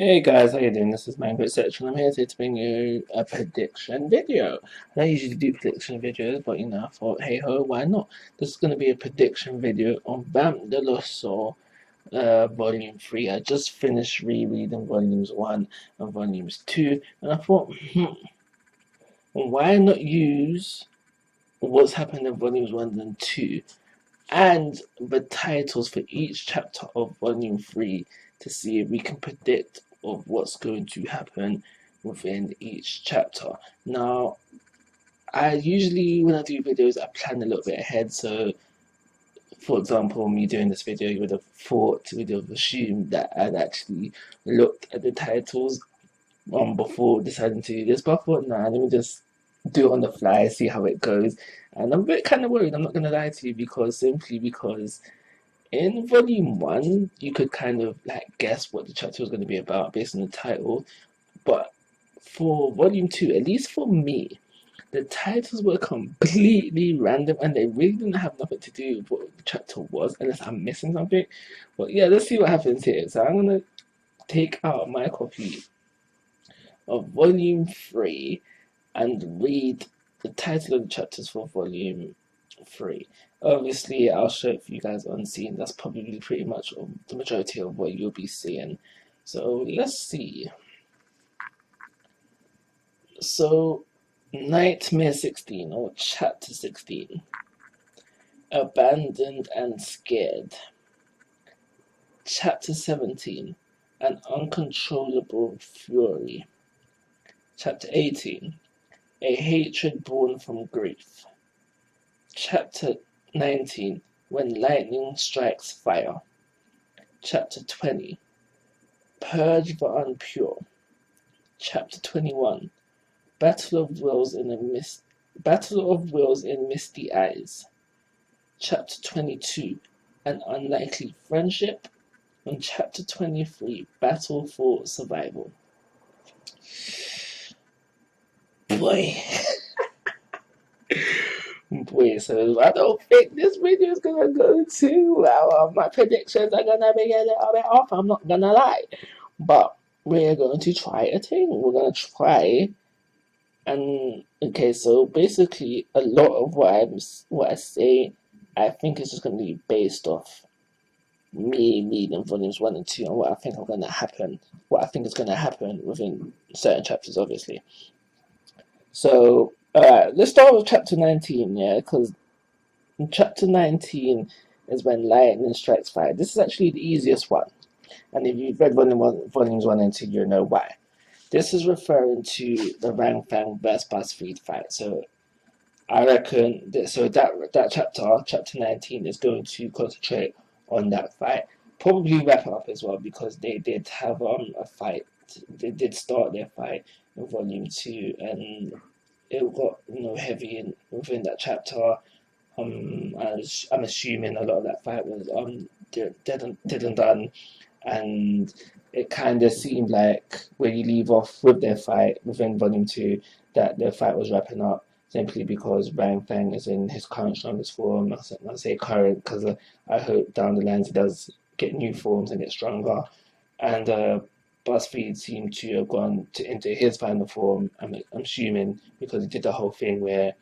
Hey guys, how you doing? This is Manga, and I'm here today to bring you a prediction video. I don't usually do prediction videos, but I thought, hey ho, why not? This is going to be a prediction video on Vamp de Soul, Volume 3. I just finished rereading Volumes 1 and Volumes 2, and I thought, why not use what's happened in Volumes 1 and 2 and the titles for each chapter of Volume 3 to see if we can predict of what's going to happen within each chapter. Now, I usually, when I do videos, I plan a little bit ahead. So, for example, me doing this video, you would have thought, you would have assumed that I'd actually looked at the titles before deciding to do this. But I thought, nah, let me just do it on the fly, see how it goes. And I'm a bit kind of worried, I'm not going to lie to you, simply because in volume one, you could kind of like guess what the chapter was going to be about based on the title, but for volume two, at least for me, the titles were completely random and they really didn't have nothing to do with what the chapter was, unless I'm missing something. But yeah, let's see what happens here. So I'm gonna take out my copy of volume three and read the title of the chapters for volume three. Obviously, I'll show it for you guys on scene. That's probably pretty much the majority of what you'll be seeing. So let's see. So, Nightmare 16 or Chapter 16. Abandoned and Scared. Chapter 17. An Uncontrollable Fury. Chapter 18. A Hatred Born from Grief. Chapter 19. When Lightning Strikes Fire. Chapter 20. Purge the Unpure. Chapter 21. Battle of Wills in Misty Eyes. Chapter 22. An Unlikely Friendship. And Chapter 23. Battle for Survival. Boy. Boy, so I don't think this video is gonna go too well. My predictions are gonna be a little bit off, I'm not gonna lie. But we're going to try a thing. We're gonna try. And okay, so basically, a lot of what I say, I think is just going to be based off me reading volumes one and two and what I think are going to happen, what I think is going to happen within certain chapters, obviously. So, alright, let's start with chapter 19, yeah, because in chapter 19 is when lightning strikes fire. This is actually the easiest one, and if you've read volumes one and two, you know why. This is referring to the Rang Fang vs BuzzFeed fight. So I reckon that chapter 19, is going to concentrate on that fight. Probably wrap it up as well because they did have a fight. They did start their fight in volume two, and it got heavy within that chapter. I'm assuming a lot of that fight was dead and done, and it kind of seemed like when you leave off with their fight within volume two that their fight was wrapping up simply because Rang Fang is in his current strongest form. I say current because I hope down the line he does get new forms and get stronger. And BuzzFeed seemed to have gone into his final form. I'm assuming because he did the whole thing where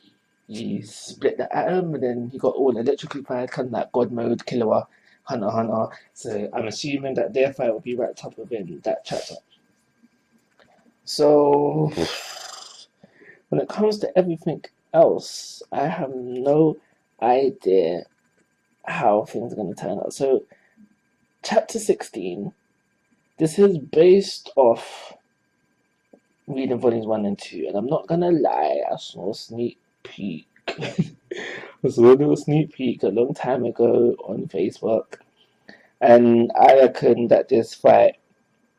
he split the atom and then he got all electrified, kind of like God mode, Killua, Hunter. So I'm assuming that their fight will be wrapped up within that chapter. So when it comes to everything else, I have no idea how things are going to turn out. So chapter 16, this is based off reading volumes 1 and 2, and I'm not going to lie, I saw a sneak peek. I saw a little sneak peek a long time ago on Facebook, and I reckon that this fight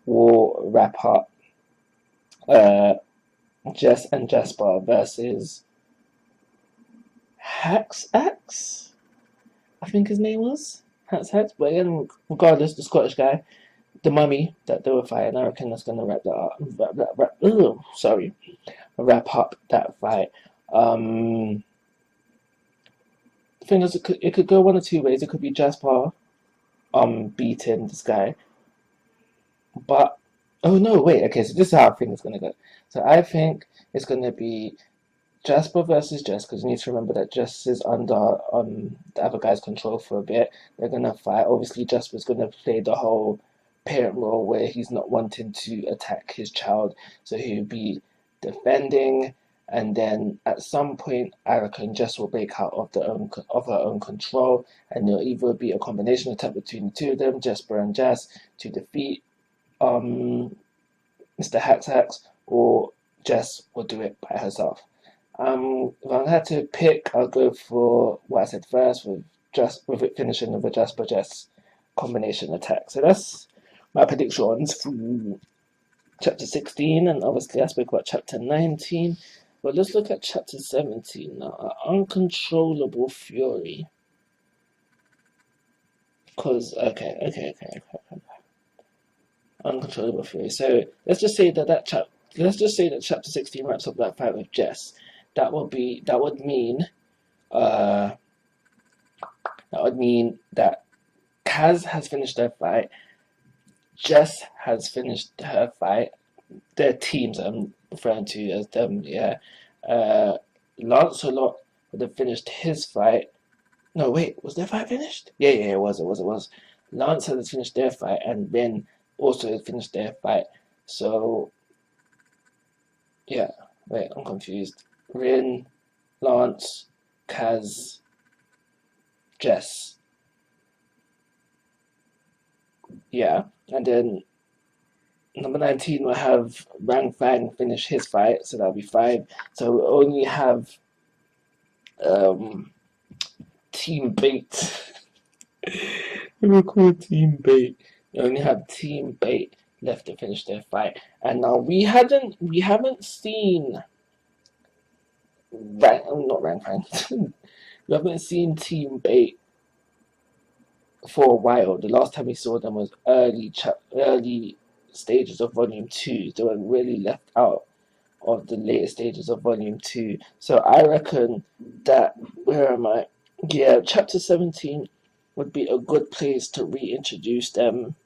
will wrap up Jess and Jasper versus Hax, I think his name was Hax. But again, regardless, the Scottish guy, the mummy that they were fighting, I reckon that's gonna wrap that up. Wrap up that fight. The thing is, it could go one of two ways. It could be Jasper beating this guy, but Oh no, wait. Okay, so this is how I think it's gonna go. So I think it's gonna be Jasper versus Jess, because you need to remember that Jess is under the other guy's control for a bit. They're gonna fight. Obviously, Jasper's gonna play the whole parent role where he's not wanting to attack his child, so he'll be defending. And then at some point, I reckon Jess will break out of her own control, and it'll either be a combination attack between the two of them, Jasper and Jess, to defeat um Mr. Hax, or Jess will do it by herself. If I had to pick, I'll go for what I said first, with it finishing with a Jasper Jess combination attack. So that's my predictions for chapter 16, and obviously I spoke about chapter 19. But let's look at chapter 17 now. Uncontrollable fury. Because uncontrollable fury. So let's just say that chapter 16 wraps up that fight with Jess. That would mean uh that Kaz has finished their fight, Jess has finished her fight. Their teams I'm referring to as them, yeah. Uh Lancelot would have finished his fight. No, wait, was their fight finished? Yeah, it was. Lance has finished their fight, and Ben also has finished their fight. So yeah, wait, I'm confused. Rin, Lance, Kaz, Jess. Yeah. And then number 19 will have Rang Fang finish his fight, so that'll be 5. So we'll only have um, Team Bait. We'll call Team Bait. We only have Team Bait left to finish their fight. And now we haven't seen not Rang Fang. We haven't seen Team Bait for a while. The last time we saw them was early stages of Volume 2. They were really left out of the later stages of Volume 2. So I reckon that, where am I? Yeah, Chapter 17 would be a good place to reintroduce them.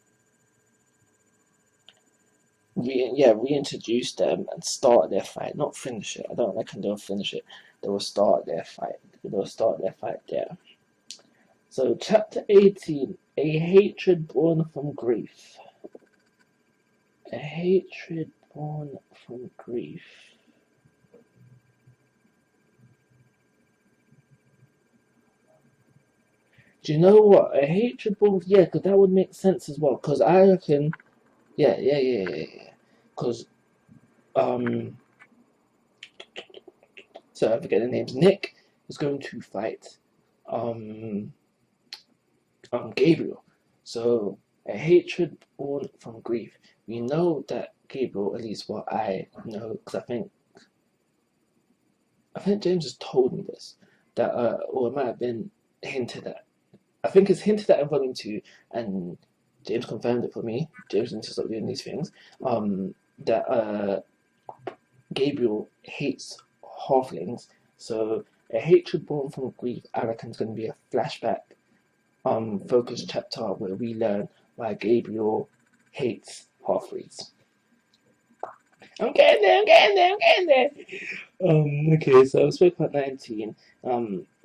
Reintroduce them and start their fight. Not finish it. I don't reckon they'll finish it. They will start their fight. There. So, chapter 18, a hatred born from grief. A hatred born from grief. Do you know what? A hatred born, yeah, because that would make sense as well. Because I reckon, yeah. Because, so I forget the names. Nick is going to fight, um, Gabriel. So a hatred born from grief. We know that Gabriel, at least what I know, because I think James has told me this, that or it might have been hinted at. I think it's hinted at in Volume 2, and James confirmed it for me. James needs to stop doing these things. That Gabriel hates halflings, so a hatred born from grief, I reckon, is going to be a flashback focused chapter where we learn why Gabriel hates half-breeds. I'm getting there. Okay, so I spoke about 19.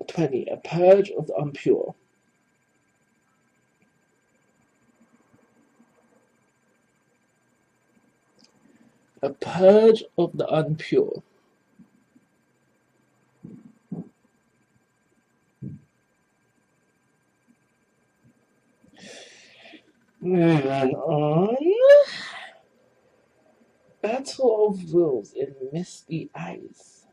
20, a purge of the impure. A purge of the impure. Moving on. Battle of Wills in Misty Eyes.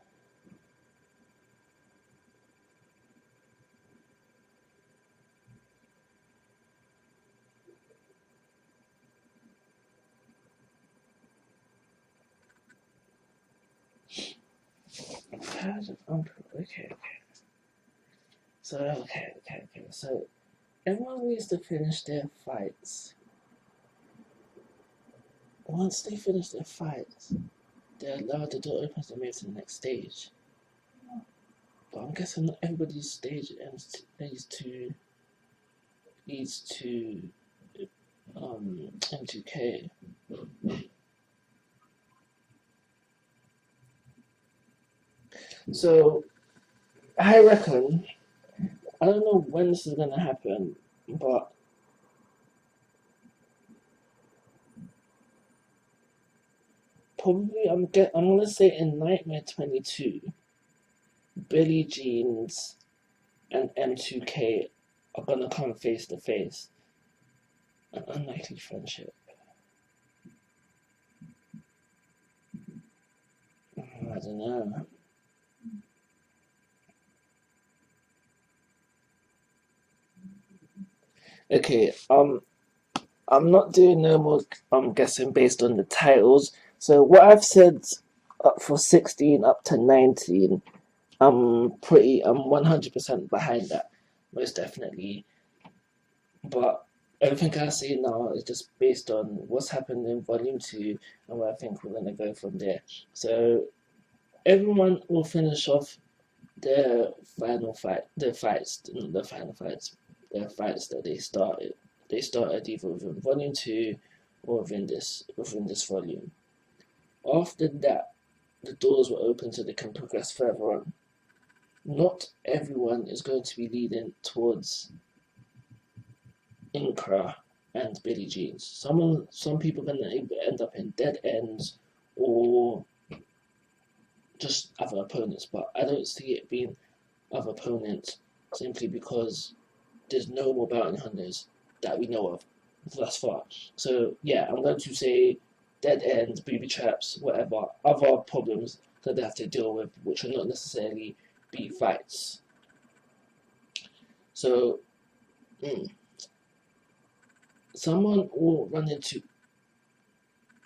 Purge of impure. Okay. So, So, everyone needs to finish their fights. Once they finish their fights, they're allowed to open to move to the next stage. But I'm guessing not everybody's stage leads to M2K. So I reckon, I don't know when this is gonna happen, but probably I'm gonna say in Nightmare 22, Billie Jeans and M2K are gonna come face to face. An unlikely friendship. I don't know. Okay, I'm not doing no more guessing based on the titles. So what I've said up for 16 up to 19, I'm 100% behind that, most definitely. But everything I say now is just based on what's happened in volume two and where I think we're gonna go from there. So everyone will finish off their final fight, their fights, not the final fights, their fights that they started. They started either within volume two or within this volume. After that, the doors were open so they can progress further on. Not everyone is going to be leading towards Inkra and Billie Jeans. Some people are going to end up in dead ends or just other opponents, but I don't see it being other opponents simply because there's no more bounty hunters that we know of thus far. So yeah, I'm going to say dead ends, booby traps, whatever other problems that they have to deal with, which will not necessarily be fights. So someone will run into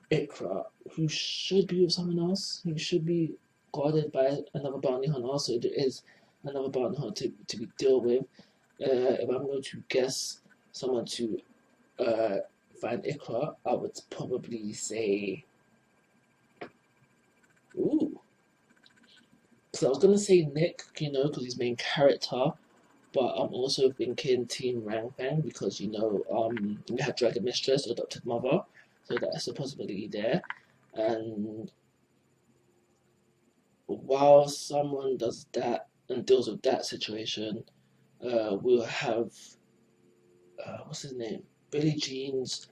Ikra who should be with someone else, who should be guarded by another bounty hunter. So there is another bounty hunter to be dealt with. If I'm going to guess someone to find Ikra, I would probably say, ooh, because I was gonna say Nick, because he's main character, but I'm also thinking Team Rangfang because we had Dragon Mistress, Adopted Mother, so that's a possibility there. And while someone does that and deals with that situation, we'll have what's his name, Billie Jeans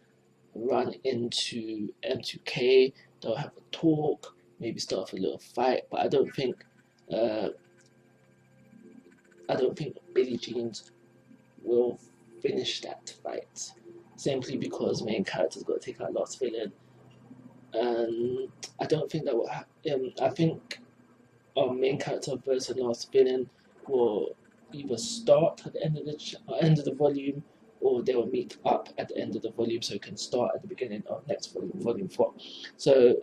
run into M2K. They'll have a talk, maybe start off a little fight, but uh, I don't think Billie Jeans will finish that fight simply because main character's got to take out last villain, and I don't think that will happen. I think our main character versus last villain will either start at the end of the volume, or they will meet up at the end of the volume, so it can start at the beginning of next volume, volume 4. So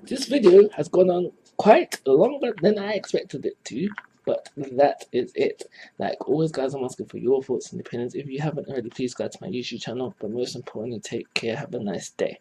this video has gone on quite longer than I expected it to, but that is it. Like always, guys, I'm asking for your thoughts and opinions. If you haven't already, please go to my YouTube channel. But most importantly, take care. Have a nice day.